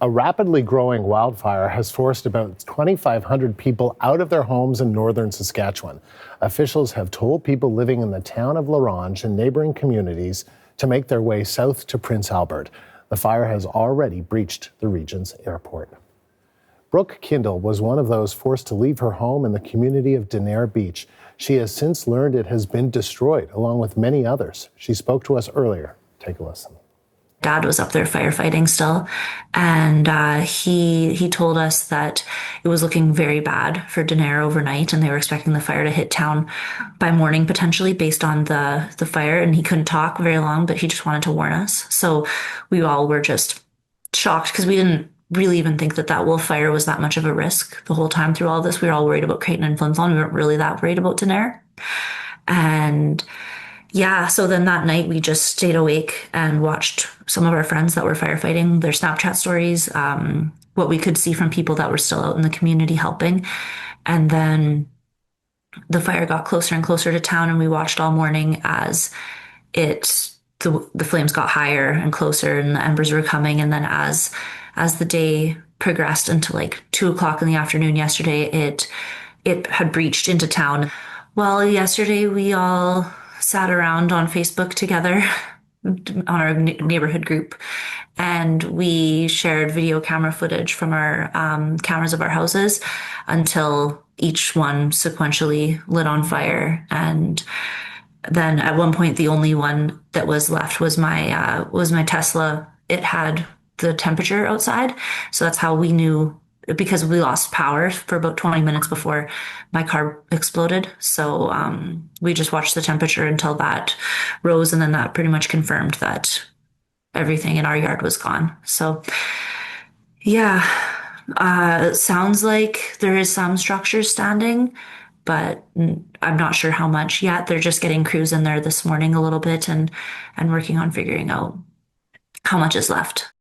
A rapidly growing wildfire has forced about 2,500 people out of their homes in northern Saskatchewan. Officials have told people living in the town of La Ronge and neighboring communities to make their way south to Prince Albert. The fire has already breached the region's airport. Brooke Kindel was one of those forced to leave her home in the community of Denare Beach. She has since learned it has been destroyed, along with many others. She spoke to us earlier. Take a listen. Dad was up there firefighting still, and he told us that it was looking very bad for Denare overnight, and they were expecting the fire to hit town by morning potentially based on the fire. And he couldn't talk very long, but he just wanted to warn us. So we all were just shocked because we didn't really even think that wolf fire was that much of a risk the whole time through all this. We were all worried about Creighton and Flin Flon. We weren't really that worried about Denare. And yeah, so then that night we just stayed awake and watched some of our friends that were firefighting, their Snapchat stories, what we could see from people that were still out in the community helping. And then the fire got closer and closer to town, and we watched all morning as the flames got higher and closer, and the embers were coming. And then as the day progressed into like 2:00 in the afternoon yesterday, it had breached into town. Well, yesterday we all sat around on Facebook together on our neighborhood group, and we shared video camera footage from our cameras of our houses until each one sequentially lit on fire. And then at one point, the only one that was left was my Tesla. It had the temperature outside, so that's how we knew, because we lost power for about 20 minutes before my car exploded. So we just watched the temperature until that rose, and then that pretty much confirmed that everything in our yard was gone. So yeah, it sounds like there is some structures standing, but I'm not sure how much yet. They're just getting crews in there this morning a little bit and working on figuring out how much is left.